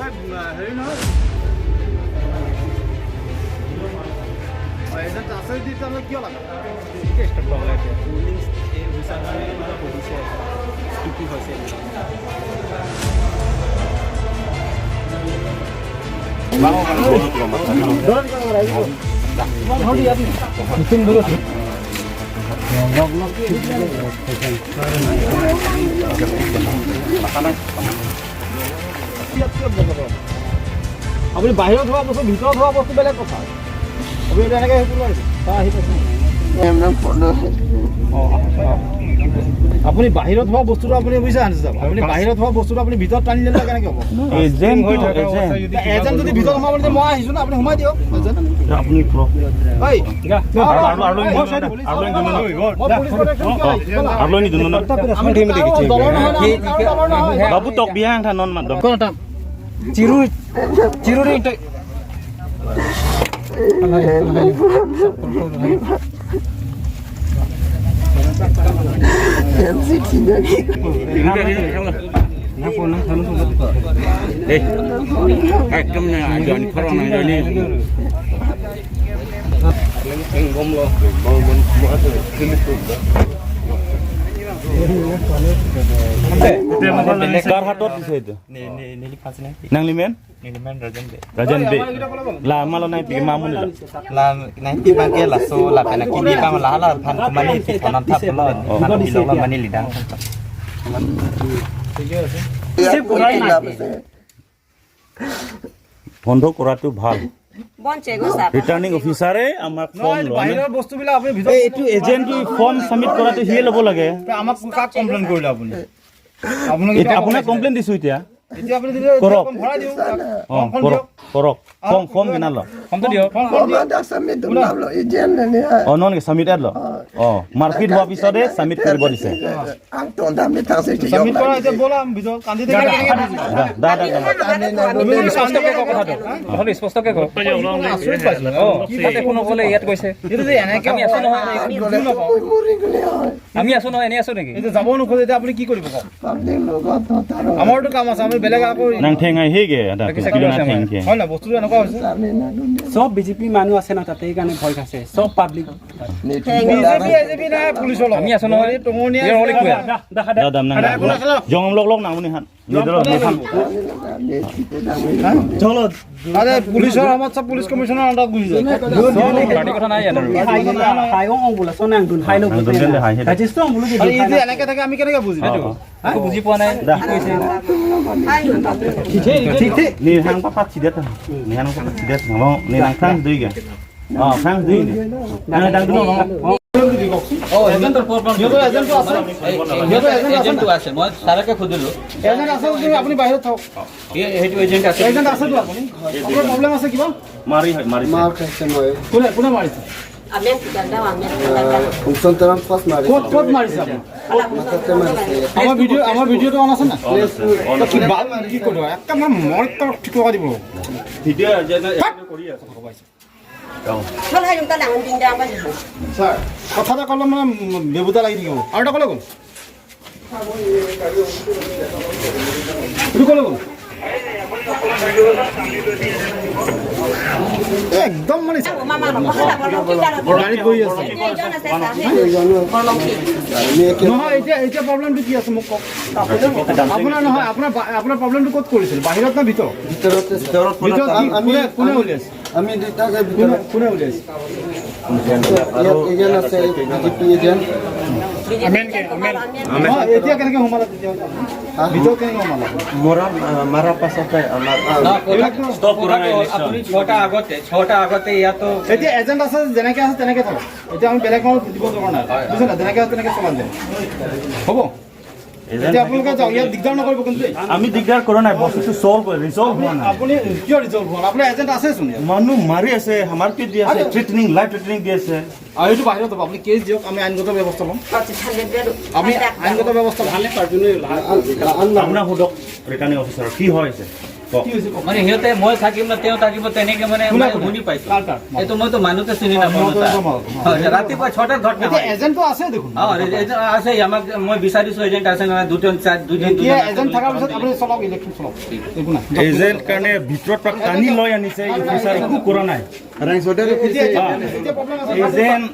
হেৰি নহয় এজেণ্ট আছে যদি তাৰমানে কিয় লাগে কি হৈছে আপুনি বাহিৰত হোৱা বস্তু ভিতৰত হোৱা বস্তু বেলেগ কথা আপুনি এনেকৈ সেইটো লইছে আহি পাইছে আপুনি বাহিৰত হোৱা বস্তুটো আপুনি বুজিছে আনিছে যাব আপুনি বাহিৰত হোৱা বস্তুটো আপুনি ভিতৰত টানি দিলে কেনেকৈ হ'ব এজেণ্ট হৈ থাকে এজেণ্ট যদি ভিতৰত সোমাব দিয়ে মই আহিছোঁ না আপুনি সোমাই দিয়ক আপুনি বাবু তক বিয়া নন মাত চিৰু চিৰুৰি কাৰ হাতত দিছে এইটো নাংলিমেন Rajan be la malo nai pi mamu ni la nai pi bangke la so la pena kini pa la la phan kumani ti phanan thap lo phan bi lo mani lidang sip korai na বন্ধ কৰাটো ভাল বঞ্চে গছা returning অফিচাৰে আমাক form লয় বাহিৰৰ বস্তুবিলাক আপুনি ভিতৰত এইটো এজেন্টটো ফৰ্ম সাবমিট কৰাটো হিয়ে ল'ব লাগে আমাক কাক কমপ্লেইন কৰিলে আপুনি আপোনাক কমপ্লেইন দিছো এতিয়া এতিয়া আপুনি দিলে ভৰাই দিও কৰক ফৰ্ম কিনা ল ফৰ্মটো দিও ফৰ্ম নন সাবমিট ল মাৰ্কেট হোৱাৰ পিছতে সাবমিট কৰিব দিছে সাবমিট কৰা এতিয়া বলা ভিতৰত কান্দি দে নহলে স্পষ্টকে কওক কি তাতে কোনো কলে ইয়াত কৈছে এইটো যে এনেকে আমি আছো নহয় আমি আছো নহয় এনে আছো নেকি এইটো যাব নোখোজে এতিয়া আপুনি কি কৰিব কওক আমাৰটো কাম আছে আমি বেলেগ আকৌ নাং ঠেঙাই হেগে এটা কিলো না ঠেঙকে হয় না বস্তুটো এনেকুৱা হৈছে সব বিজেপি মানুহ আছে না তাতে কাৰণে ভয় খাইছে সব পাব্লিক বিজেপি না পুলিচৰ লগত আমি আছো নহয় টঙনিয়া হলি কুয়া দাদা নাং জংম লগ নামনি হান নিদৰ নেখান চলো আৰে পুলিচৰ আমত সব পুলিচ কমিশনাৰ আন্ডাৰ গুজি যায় পাৰ্টি কথা নাই ইয়াত হাইও অংগুলা সোনাং দুন হাইলো ৰাজিষ্ট অংগুলো দি এই যে এনেকে থাকে আমি কেনেকৈ বুজি একো বুজি পোৱা নাই কি কৈছে ঠিক ঠিক ni hang papat sidet ni hang papat sidet ngomong ni nang frans deui ga frans deui ni nang dang dulu ngomong এজেন্টৰ প্ৰব্লেম ইহঁতৰ এজেন্টটো আছে এজেন্টটো আছে মই সাৰাকে খুদিলো এজেন্ট আছে যদি আপুনি বাহিৰত থাকক হেতু এজেন্ট আছে এজেন্ট আছে তো আপুনি আপোনাৰ প্ৰব্লেম আছে কিবা mari মাৰ খাইছে মই কোনে মাৰিছে আমি কিটা আমি ফুংচন টাইম ফাৰ্স্ট মাৰিছে ক'ত মাৰিছে আপুনি আমাৰ ভিডিওটো অন আছে না কি বাল কি কৰিব একটা মই ঠিক কৰি দিব ভিডিও যেনে কৰি আছে পাইছে ভাল হয় তা ডাঙৰ দিন দাম পাইছো স্যাৰ কথাটা কলম মানে বেবুতা লাগি থাকিব আৰু এটা কলে গ'ল একদম মানে গাড়ীত বহি আছে নহয় এতিয়া প্ৰব্লেমটো কি আছে মোক কওক আপোনাৰ নহয় আপোনাৰ প্ৰব্লেমটো ক'ত কৰিছিল বাহিৰত না ভিতৰত কোনে উলিয়াইছে আমি দুটাকে ভিতৰত কোনে উলিয়াইছে এজেন্ট আছে বিজেপি এজেন্ট এতিয়া কেনেকৈ সোমালা ভিতৰত কেনেকৈ সোমালা মাৰা পাছতে আমাৰ ষ্টপ কৰা নাই আপুনি 6টা আগতে ইয়াতো এতিয়া এজেন্ট আছে যেনেকৈ আছে তেনেকৈ থাকক এতিয়া আমি বেলেগ মানুহ দিব দৰকাৰ নাই বুজিছে না যেনেকৈ আছে তেনেকৈ চলান যায় হ'ব এতিয়া আপোনালোকে যাওক ইয়াত দিগদাৰ নকৰিব কিন্তু আমি দিগদাৰ কৰা নাই বস্তুটো সলভ ৰিজলভ হোৱা নাই আপুনি কিয় ৰিজলভ হোৱা আপোনাৰ এজেন্ট আছে চোন মানুহ মাৰি আছে মাৰপিট দি আছে থ্ৰেটনিং লাইফ থ্ৰেটনিং দি আছে আৰু এইটো বাহিৰত হ'ব আপুনি কেছ দিয়ক আমি আইনগত ব্যৱস্থা ল'ম আমি আইনগত ব্যৱস্থা ভালে আপোনাৰ সুধক ৰিটাৰ্নিং অফিচাৰ কি হৈছে মানে সিহঁতে মই থাকিম না তেওঁ থাকিব তেনেকে মানে শুনি পাইছো এইটো মইতো মানুহতে চিনি নাপাওঁ ৰাতিপুৱা 6টাত ঘটনা এজেণ্টটো আছে দেখোন আছে আমাক মই বিচাৰিছো এজেণ্ট আছে নহয় দুজন এজেণ্ট থকাৰ পিছত আপুনি চলক ইলেকশ্যন চলক একো নাই এজেণ্ট কাৰণে ভিতৰত পৰা টানি লৈ আনিছে অফিচাৰ একো কৰা নাই এজেণ্ট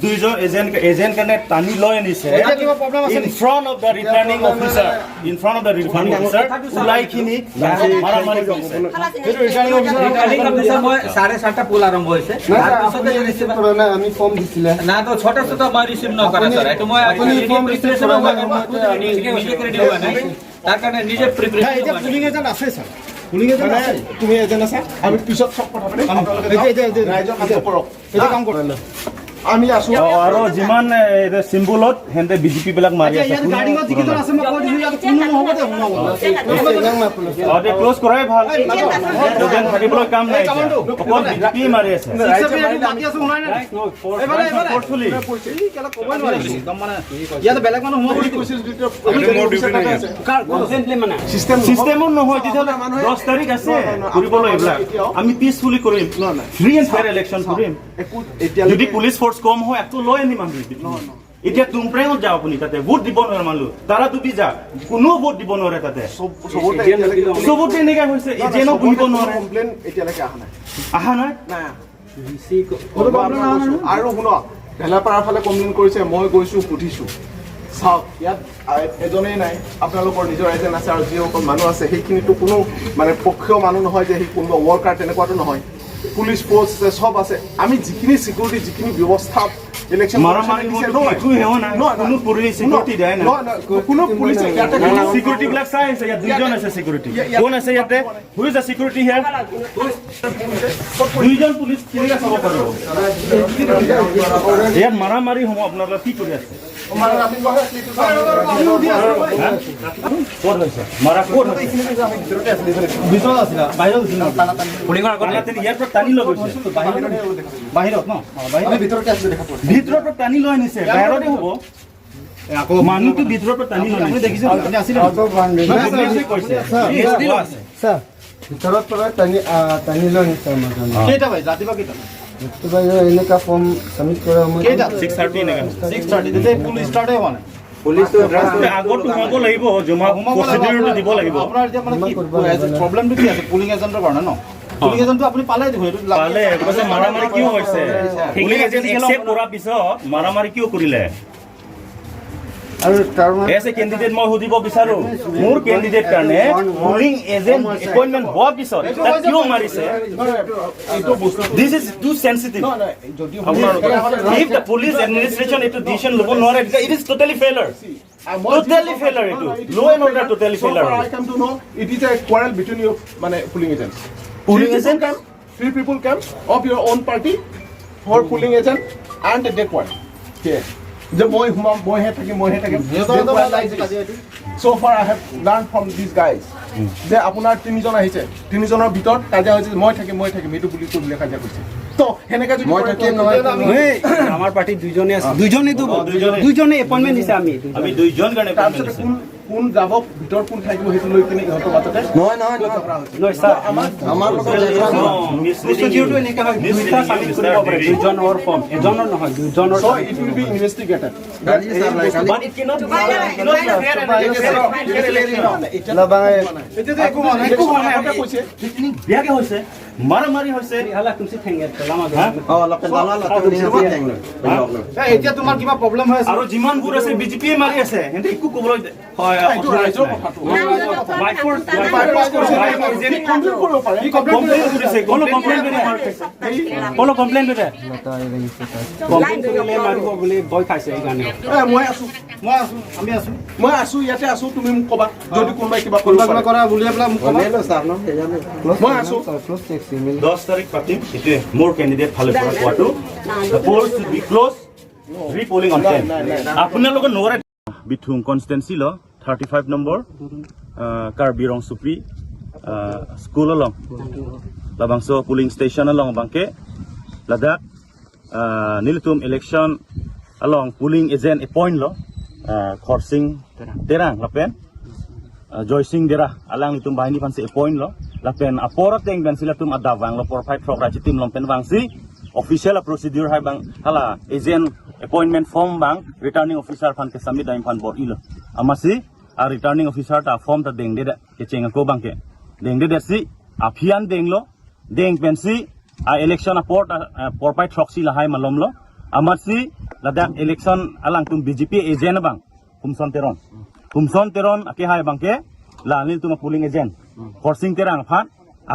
দুইজন এজেণ্ট কাৰণে টানি লৈ আনিছে in front of the returning officer ওলাইখিনি মাৰামাৰি কৰিছে মই 7:30 পুল আৰম্ভ হৈছে আমি ফৰ্ম দিছিলে না তো 6টা মই ৰিচিভ নকৰা স্যাৰ এইটো মই তাৰ কাৰণে নিজে প্ৰিপাৰেচন এতিয়া পুলিং এজেণ্ট আছে স্যাৰ পুলিং এজেণ্ট আছে তুমি এজেণ্ট আছা আমি পিছত চব কথা পাতিম ৰাইজৰ কাম কৰক এটা কাম কৰক আমি আছো আৰু যিমান চিম্বলত হেন্তে বিজেপি বিলাক মাৰি আছে গাড়ীত যিকেইজন আছে মই কৈ দিছো ইয়াত কোনো নহ'ব দে ক্লোজ কৰাই ভাল এজেণ্ট থাকিবলৈ কাম নাই অকল বিজেপি মাৰি আছে ইয়াত বেলেগ মানুহ সোমাব চিষ্টেমত নহয় তেতিয়াহ'লে 10 তাৰিখ আছে কৰিবলৈ এইবিলাক আমি পিছফুলি কৰিম ফ্ৰী এণ্ড ফেয়াৰ ইলেকশ্যন কৰিম যদি পুলিচ ফোৰ্স কম হয় একটু লয় আনি মানুহ এতিয়া তুমপ্ৰেঙত যাও আপুনি তাতে ভোট দিব নোৱাৰে মানুহ তাৰা ডুবি যা কোনো ভোট দিব নোৱাৰে তাতে চবতে এনেকা হৈছে এজেনো বহিব নোৱাৰে কমপ্লেইন এতিয়ালৈকে আহা নাই আৰু শুনক ভেলাপাৰাৰ ফালে কমপ্লেইন কৰিছে মই গৈছো সুধিছো চাওক ইয়াত এজনেই নাই আপোনালোকৰ নিজৰ এজেণ্ট আছে আৰু যিসকল মানুহ আছে সেইখিনিতো কোনো মানে পক্ষীয় মানুহ নহয় যে সেই কোনোবা ৱৰ্কাৰ তেনেকুৱাটো নহয় পুলিচ ফোর্স সব আছে আমি যিখিনি সিকিউরিটি যিখিনি ব্যবস্থা ইলেকশন মারামারি একো হেও না কোনো পুলিশ সিকিউরিটি দেয় না কোনো পুলিশ ইয়াতে সিকিউরিটি বিলাক চাই আছে ইয়াত দুইজন আছে সিকিউরিটি কোন আছে ইয়াতে who is the security here দুইজন পুলিশ কিনে চাব পাৰিব ইয়াত মাৰামাৰি হম আপোনালোকে কি কৰি আছে ভিতৰত টানি লৈ আনিছে বাহিৰতে হ'ব মানুহটো ভিতৰৰ পৰা টানি লৈ আনিছে ভিতৰত পৰা টানি লৈ আনিছে কেইটা বাজি ৰাতিপুৱা কেইটা এনেকা ফৰ্ম সাবমিট কৰা মই 6:30 এনেকা 6:30 তেতিয়া পুলিচ ষ্টাৰ্টে হোৱা নাই আগতো সোমাব লাগিব জমা প্ৰচিডিউৰটো দিব লাগিব আপোনাৰ এতিয়া মানে কি প্ৰব্লেমটো কি আছে পুলিং এজেণ্টৰ কাৰণে ন পুলিং এজেণ্টটো আপুনি পালে দেখোন এইটো পালে কৈছে মাৰামাৰি কিয় হৈছে পুলিং এজেণ্ট একচেপ্ট কৰাৰ পিছত মাৰামাৰি কিয় কৰিলে আৰু এজ এ কেণ্ডিডেট মই সুধিব বিচাৰো মোৰ কেণ্ডিডেট কাৰণে পুলিং এজেণ্ট এপইণ্টমেণ্ট হোৱাৰ পিছত তাক কিয় মাৰিছে this is too sensitive if the police administration এইটো ডিচিশ্যন ল'ব নোৱাৰে it is totally failure Totally failure itu. Law and order totally failure. I come to know it is a quarrel between your polling agents. Polling agent come, 3 people come of your own party for polling agent and they quarrel. Yes. The boy had taken. So far I have learned from these guys. যে আপোনাৰ তিনিজন আহিছে তিনিজনৰ ভিতৰত কাজিয়া হৈছে মই থাকিম এইটো বুলি কৈ কাজিয়া কৰিছে তো হেনেকা যদি মই থাকিম নহয় আমাৰ পাৰ্টি দুইজনে আছে দুইজনে এপইন্টমেন্ট দিছে আমি দুইজন কাৰণে তাৰপিছত কোন যাব ভিতৰত কোন থাকিব সেইটো লৈ কিনে ইহঁতৰ মাজতে নহয় স্যাৰ আমাৰ লগত মিছলিডিংটো এনেকা হয় দুইটা সাবমিট কৰিব পাৰে দুইজনৰ ফৰ্ম এজনৰ নহয় দুইজনৰ so it will be investigated but it cannot বিয়াকে হৈছে মাৰামাৰি হৈছে এতিয়া তোমাৰ কিবা প্ৰব্লেম হৈ আছে আৰু যিমানবোৰ আছে বিজেপিয়ে মাৰি আছে হেঁতে একো ক'বলৈ হয় কোনো কমপ্লেইন কৰিলে মাৰিব বুলি ভয় খাইছে সেইকাৰণে মই আছো ইয়াতে আছো তুমি মোক ক'বা যদি কোনোবাই কিবা কৰা বুলি পেলাই মোক ক'বা মই আছো 10 তাৰিখ পাতিম এটোৱে মোৰ কেণ্ডিডেট ফালে পৰা কোৱাটো poll should be close repolling on 10 আপোনালোকৰ নৰে বিথুং কনষ্টেন্সি ল 35 নম্বৰ কাৰ্বি ৰং সুপ্ৰি স্কুল লং লাবাংso পুলিং ষ্টেচন লং বাংকে লাদাখ নীলতুম election along polling agent appoint lo khorsing terang lapen joysing dera alang itum bahini panse appoint lo lapen apor teng ben sila tum adawang lo por 5 frog ra chitim lompen wang si official procedure hai bang hala agent appointment form bang returning officer phan ke submit daim phan bor ilo amasi a returning officer ta form ta deng de ke chenga ko bang ke deng de si aphian deng lo deng pen si a election aport por 5 frog si la hai malom lo amasi ladak election alang tum BJP agent bang kumson teron ake hai bang ke lalil tum polling agent forcing terang phan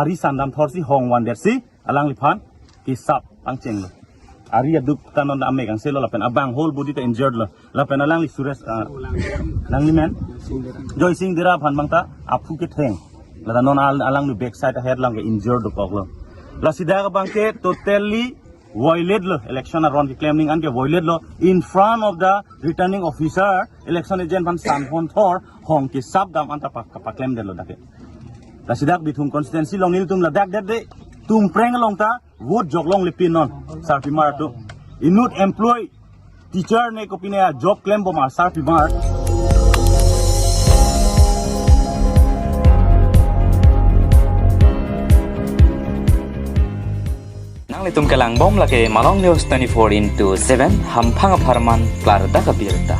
ari sandam thorsi hong wan dersi alang liphan ki sap ang cheng lo ari aduk kanon ame gang selo lapen abang whole body ta injured lo lapen alang li sures lang li men joy sing dira phan bangta aphu ke theng la non alang lu back side head lang ke injured do kok lo la sida ka bangke totally violate lo election aron ki claiming an ke violate lo in front of the returning officer election agent phan san hon thor hong ki sap dam anta pa claim de lo dake la sidak bithum constituency long nil tum la dak de tum preng long ta wood jog long lipin non sarpi mar tu inut employ teacher ne ko pine job claim bo mar sarpi mar nang litum kelang bom lake malong news 24/7 ham phang pharman klar da kabirta